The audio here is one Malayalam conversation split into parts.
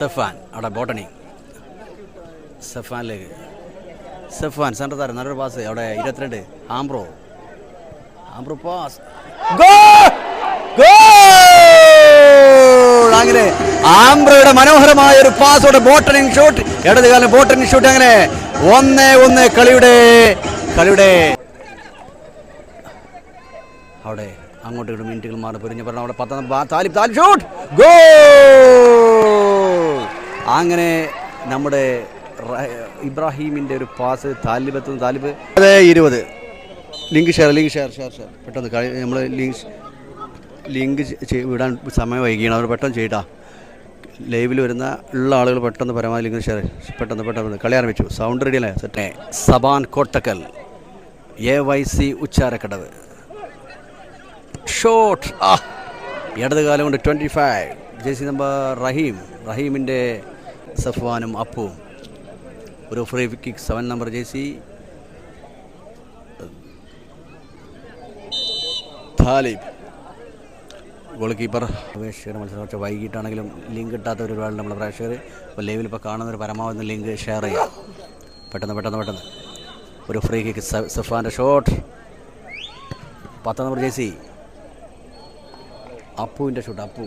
സഫാൻ അവിടെ ബോട്ടണി സഫാനിലേക്ക് സഫാൻ സെൻറ്റർ താരം നല്ലൊരു പാസ് അവിടെ 22 ആംബ്രോ പാസ് അങ്ങനെ ആംബ്രോയുടെ മനോഹരമായ ഒരു പാസോടെ ബോട്ടണിങ് ഷോട്ട് ഇടതുകാലം ബോട്ടണിങ് ഷോട്ട് അങ്ങനെ 1-1 കളിയുടെ അവിടെ അങ്ങോട്ട് മിനിറ്റുകൾ മാറി പൊരിഞ്ഞ പറഞ്ഞ അവിടെ 19 താലിബ് ഷോട്ട് ഗോൾ അങ്ങനെ നമ്മുടെ ഇബ്രാഹിമിൻ്റെ ഒരു പാസ് താലിബ് 20 ലിങ്ക് ഷെയർ പെട്ടെന്ന് നമ്മൾ ലിങ്ക് വിടാൻ സമയം വൈകിയാണ് അവർ പെട്ടെന്ന് ചെയ്യട്ടാ ലൈവിൽ വരുന്ന ആളുകൾ പെട്ടെന്ന് പരമാവധി ലിങ്ക് ഷെയർ പെട്ടെന്ന് കളി ആരംഭിച്ചു സൗണ്ട് റെഡിയല്ലേ സെറ്റേ സബാൻ കോട്ടക്കൽ AYC ഉച്ചാരക്കടവ് ഷോട്ട് ഇടതുകാലം കൊണ്ട് 25 ജേഴ്സി നമ്പർ റഹീമിൻ്റെ സഫ്വാനും അപ്പുവും ഒരു free kick 7 number jersey Talib goal keeper അപേക്ഷയുടെ മത്സരം കുറച്ച് വൈകിട്ടാണെങ്കിലും ലിങ്ക് കിട്ടാത്ത ഒരുപാട് നമ്മുടെ പ്രേക്ഷകർ ഇപ്പോൾ ലൈവിൽ ഇപ്പോൾ കാണുന്നൊരു പരമാവധി ലിങ്ക് ഷെയർ ചെയ്യാം പെട്ടെന്ന് ഒരു ഫ്രീ കിക്ക് സഫാൻ്റെ ഷോട്ട് 10 നമ്പർ ജേഴ്സി അപ്പുവിൻ്റെ ഷൂട്ട് അപ്പു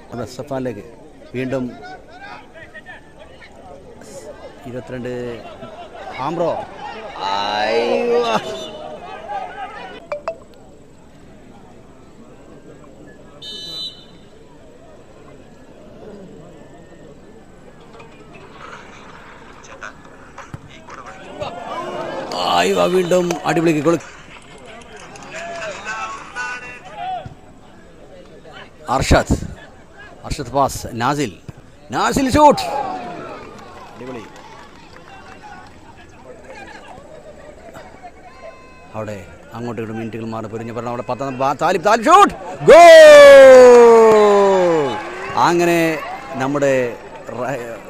നമ്മുടെ സഫാനിലേക്ക് വീണ്ടും 22 ആംബ്രോ വീണ്ടും അടിപൊളി goal Arshad pass Nasil shoot അടിപൊളി അവിടെ അങ്ങോട്ട് മിനിറ്റുകൾ മാറി പൊരിഞ്ഞ പറഞ്ഞ അവിടെ 19 താലിബ് ഷൂട്ട് ഗോൾ അങ്ങനെ നമ്മുടെ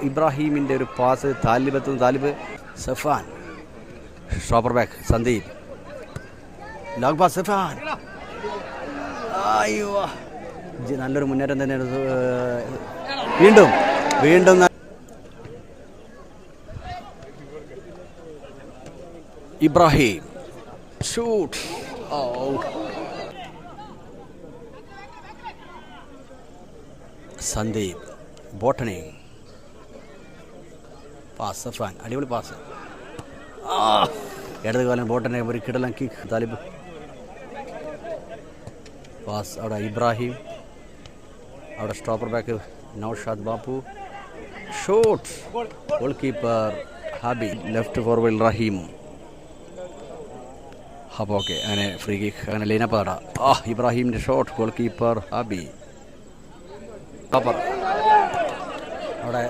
ഇബ്രാഹിമിൻ്റെ ഒരു pass Talib Safan stopper back Sandeep long pass Safan നല്ലൊരു മുന്നേറ്റം തന്നെയാണ് വീണ്ടും Ibrahim shoot Sandeep botany pass Safan അടിപൊളി പാസ് ഇടതുകാലം ബോട്ടനെ ഒരു കിടലം കിക്ക് താലിബ് പാസ് അവിടെ ഇബ്രാഹിം അവിടെ stopper back Naushad Bappu shot goal keeper Habi left forward Rahim അപ്പോൾ ഓക്കെ അങ്ങനെ ഫ്രീ കിക്ക് അങ്ങനെ ലൈനപ്പ് ആടാ ഇബ്രാഹിമിൻ്റെ ഷോട്ട് ഗോൾ കീപ്പർ ഹാബി അവിടെ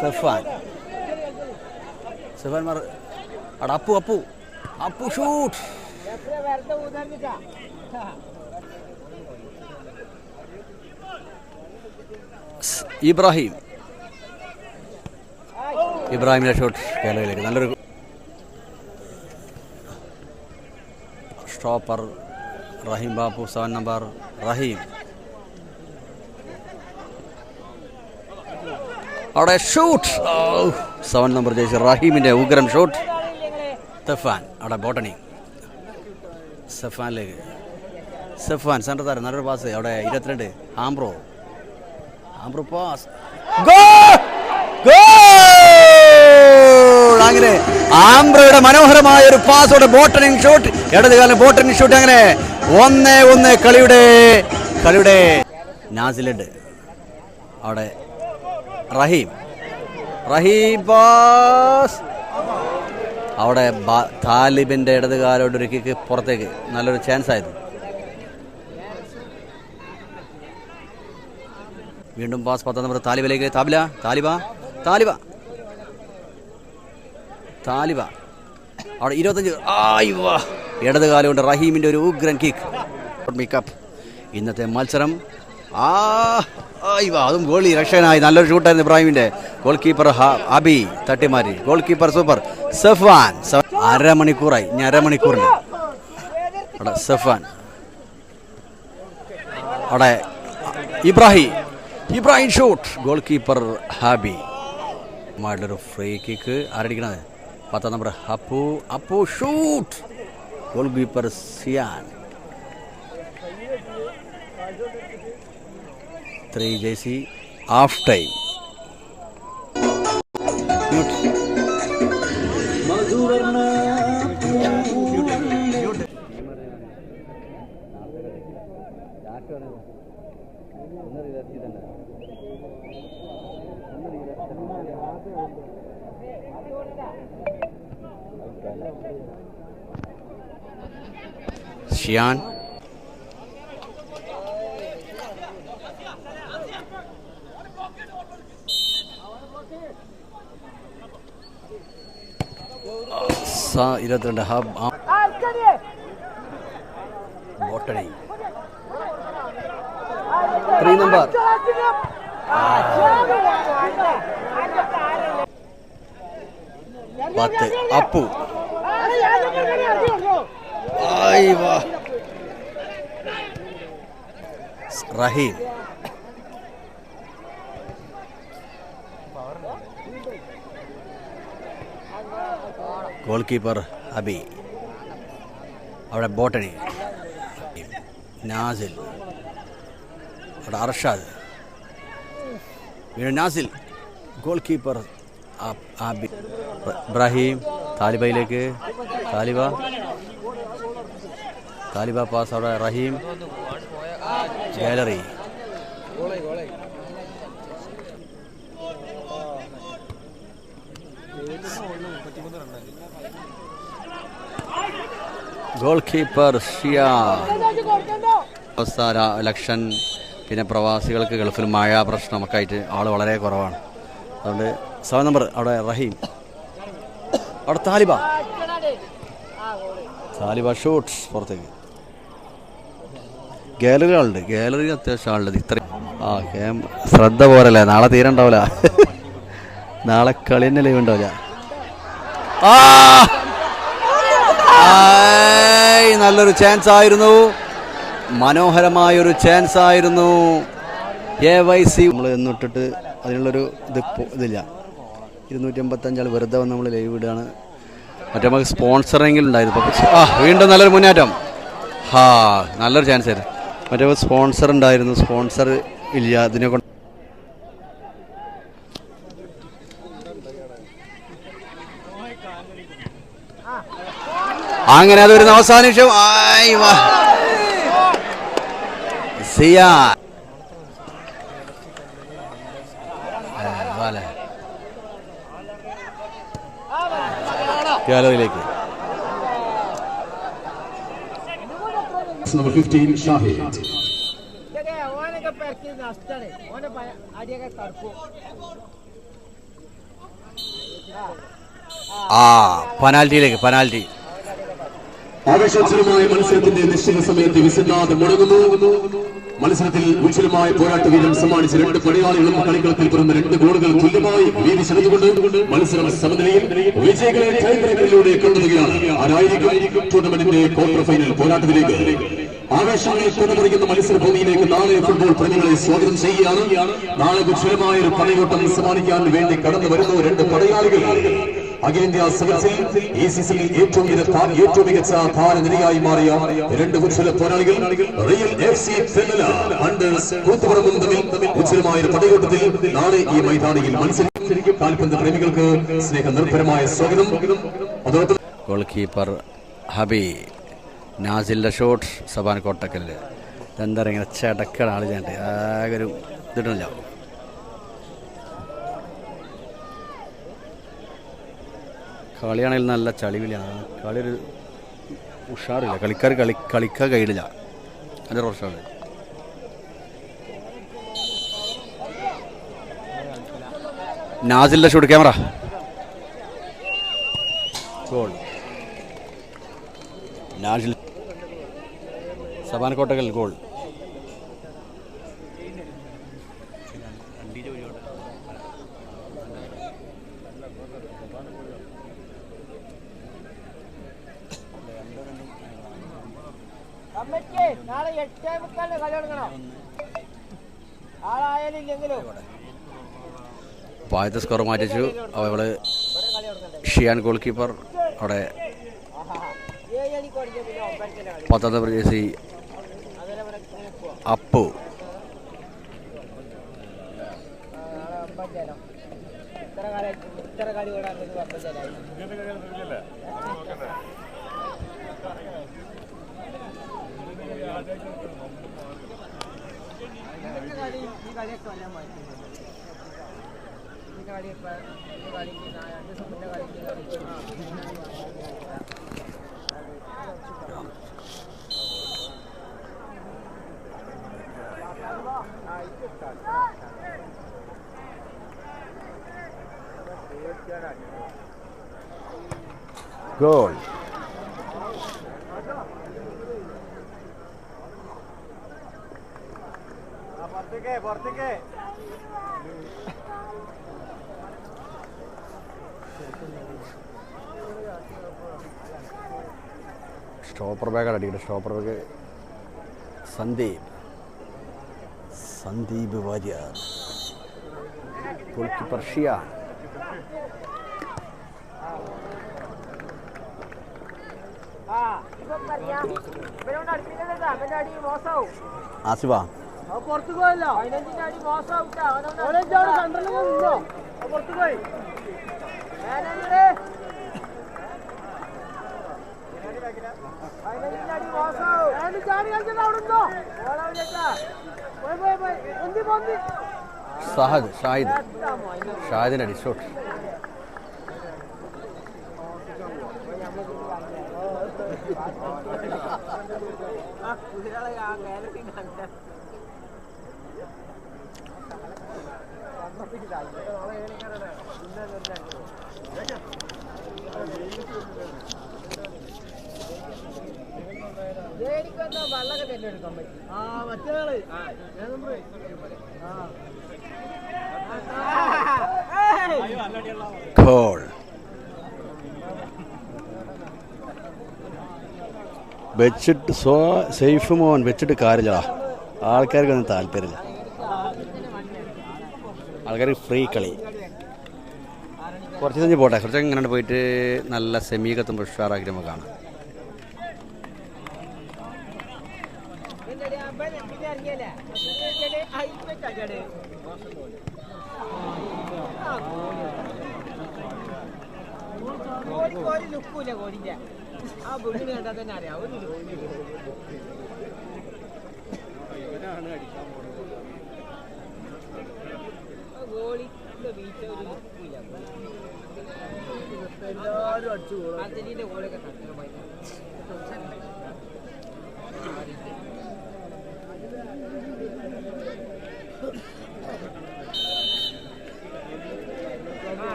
സഫാൻ അവിടെ അപ്പു ഷൂട്ട് ഇബ്രാഹിമിന്റെ ഷോട്ട് കേരളയിലേക്ക് നല്ലൊരു സ്റ്റോപ്പർ റഹീം ബാപ്പു 7 നമ്പർ റഹീം അവിടെ ഷൂട്ട് 7 നമ്പർ ജയിച്ച റഹീമിന്റെ ഉഗ്രൻ ഷോട്ട് സഫാൻ അവിടെ ബോട്ടണി സഫാനിലേക്ക് സഫാൻ സെൻറ്റർ താരം നല്ലൊരു പാസ് അവിടെ 22 ആംബ്രോ പാസ് അങ്ങനെ ആംബ്രോയുടെ മനോഹരമായ ഒരു പാസോടെ ബോട്ടണിങ് ഷോട്ട് ഇടതുകാലം ബോട്ടണിങ് ഷോട്ട് അങ്ങനെ 1-1 കളിയുടെ നാസിലുണ്ട് അവിടെ റഹീം പാസ് അവിടെ താലിബിൻ്റെ ഇടതുകാലോട്ട് ഒരു കിക്ക് പുറത്തേക്ക് നല്ലൊരു ചാൻസ് ആയിരുന്നു വീണ്ടും പാസ് 10 നമ്പർ താലിബിലേക്ക് താലിബ അവിടെ 25 ഇടതുകാലം കൊണ്ട് റഹീമിൻ്റെ ഒരു ഉഗ്രൻ കിക്ക് മേക്കപ്പ് ഇന്നത്തെ മത്സരം അതും ഗോളി രക്ഷകനായി നല്ലൊരു ഷൂട്ടായിരുന്നു ഇബ്രാഹിമിൻ്റെ ഗോൾ കീപ്പർ അബി തട്ടിമാരി ഗോൾ കീപ്പർ സൂപ്പർ സഫാൻ അരമണിക്കൂറായി ഇനി അരമണിക്കൂറിൻ്റെ അവിടെ സഫാൻ അവിടെ Ibrahim Ibrahim shoot, goal keeper Habi. ഒരു ഫ്രീ കിക്ക് ആരടിക്കണത്? 10 number Appu shoot, goal keeper Siyan. 3 jersey half time. Shiyan സ 22 ഹബ് ബോട്ടണി 3 number 10 Appu. Rahim goal keeper Abi. അവിടെ ബോട്ടണി, നാസിൽ, അവിടെ അർഷാദ്, വീണ്ടും നാസിൽ, ഗോൾ കീപ്പർ അബി. ഇബ്രാഹിം താലിബയിലേക്ക്, താലിബ പാസ്, അവിടെ റഹീം, ഗാലറി, ഗോൾ കീപ്പർ ലക്ഷൻ. പിന്നെ പ്രവാസികൾക്ക് ഗൾഫിൽ മഴ പ്രശ്നമൊക്കെ ആയിട്ട് ആൾ വളരെ കുറവാണ്. അതുകൊണ്ട് 7 നമ്പർ അവിടെ റഹീം, അവിടെ താലിബ ഷൂട്ട്സ് പുറത്തേക്ക്. ഗാലറി ആളുണ്ട്, ഗാലറി അത്യാവശ്യം ആളുണ്ട്. ഇത്രയും ശ്രദ്ധ പോരല്ലേ, നാളെ തീരെ ഉണ്ടാവില്ല. നാളെ കളി തന്നെ ലൈവ് ഉണ്ടാവില്ല. നല്ലൊരു ചാൻസ് ആയിരുന്നു, മനോഹരമായൊരു ചാൻസ് ആയിരുന്നു. AYC നമ്മൾ എന്നിട്ടിട്ട് അതിനുള്ളൊരു ഇതില്ല. 255 ആൾ വെറുതെ വന്ന് നമ്മൾ ലൈവ് ഇടുകയാണ്. മറ്റേ നമുക്ക് സ്പോൺസറെങ്കിലും ഉണ്ടായിരുന്നു. വീണ്ടും നല്ലൊരു മുന്നേറ്റം. നല്ലൊരു ചാൻസ് ആയിരുന്നു. മറ്റേ സ്പോൺസർ ഉണ്ടായിരുന്നു, സ്പോൺസർ ഇല്ല. അതിനെ കൊണ്ട് അങ്ങനെ അത് വരുന്ന അവസാന നിമിഷം ഗാലറിയിലേക്ക്. Number 15 Shahid. പെനാൽറ്റി. ആവേശോജ്വലമായ മത്സരത്തിന്റെ നിശ്ചിത സമയത്ത് വിസില്ലാതെ മുടങ്ങുന്നു. മത്സരത്തിൽ ഉജ്ജ്വലമായ പോരാട്ട വീരം സമ്മാനിച്ച 2 പടയാളികളും കളിക്കളത്തിൽ പിറന്ന 2 ഗോളുകൾ തുല്യമായി വീതിച്ചെടുത്തുകൊണ്ട് മത്സരം സമനിലയിൽ വിജയികളെ ടൈബ്രേക്കറിലൂടെ കണ്ടെത്തുകയാണ്. ആരായിരിക്കും ടൂർണമെന്റിന്റെ ക്വാർട്ടർ ഫൈനൽ പോരാട്ടത്തിലേക്ക്? ആവേശങ്ങൾ തുറന്നിരിക്കുന്ന മത്സരഭൂമിയിലേക്ക് നാളെ ഫുട്ബോൾ പ്രേമികളെ സ്വാഗതം ചെയ്യുകയാണ്. നാളെ ഉജ്ജ്വലമായ ഒരു പടയോട്ടം സമ്മാനിക്കാൻ വേണ്ടി കടന്നു വരുന്ന 2 പടയാളികൾ. അഖിലേന്ത്യാ സെവൻസിൽ ഈ സീസണിൽ ഏറ്റവും മികച്ച താരനിരയായി മാറിയ 2 ഉജ്ജ്വല പോരാളികൾ റിയൽ FC തെന്നല അണ്ടേഴ്സ് കൂത്തുപറമ്പും തമ്മിൽ ഉജ്ജ്വലമായ പടയോട്ടത്തിൽ നാളെ ഈ മൈതാനിയിൽ മത്സരിക്കും. കാൽപന്ത് പ്രേമികൾക്ക് സ്നേഹ നിർഭരമായ സ്വാഗതം. ഗോൾ കീപ്പർ ഹബി, നാസിലിന്റെ ഷോട്ട് സബാൻ കോട്ടക്കല്. എന്താ ഇങ്ങനെ ചടക്കണ ആള് ചെയ്യണ്ടേ, ആകെ ഒരു ഇതിട്ടില്ല. കളിയാണെങ്കിൽ നല്ല ചളിവിലാണ്, കളി ഒരു ഉഷാറില്ല, കളിക്കാർ കളിക്കാൻ കഴിയില്ല. അതിൻ്റെ പ്രശ്നമാണ്. നാസിലിന്റെ shoot, camera, goal. Nasil, Saban Kottakkal, goal. ആദ്യത്തെ സ്കോർ മാറ്റിച്ചു. അവള് ഷിയാൻ ഗോൾ കീപ്പർ. അവിടെ 19 ജേഴ്സി അപ്പു. ഗോൾ. സ്റ്റോപ്പർ ബാഗാണ് അടിക്കുന്നത്. Stopper back Sandeep Warrier. Goal keeper Shiyan. Asifa ഷാഹിദിന്റെ അടി ഷോട്ട്. ഗോൾ. വെച്ചിട്ട് സേഫ് മോൻ വെച്ചിട്ട് കാര്യമില്ല. ആൾക്കാർക്കൊന്നും താല്പര്യമില്ല. ആൾക്കാർ ഫ്രീ കളി. കുറച്ച് കഴിഞ്ഞ് പോട്ടെ. കുറച്ചൊക്കെ ഇങ്ങനെ പോയിട്ട് നല്ല സെമി കത്തുമ്പോൾ ഉഷാറാക്കി നമുക്ക് കാണാം.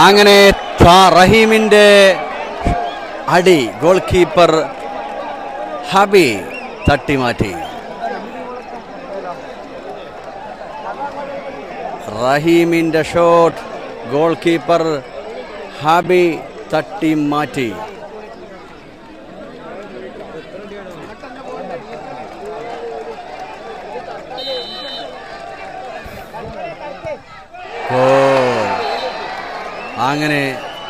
അങ്ങനെ റഹീമിന്റെ അടി ഗോൾ കീപ്പർ ഹബി തട്ടിമാറ്റി. റഹീമിന്റെ ഷോട്ട് ഗോൾ കീപ്പർ ഹബി തട്ടിമാറ്റി. അങ്ങനെ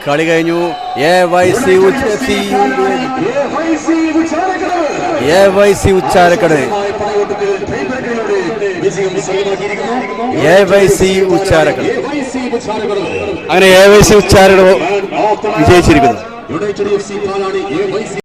കളി കഴിഞ്ഞു. ഉച്ചാരക്കട അങ്ങനെ ഉച്ചാരക്കട വിജയിച്ചിരിക്കുന്നു.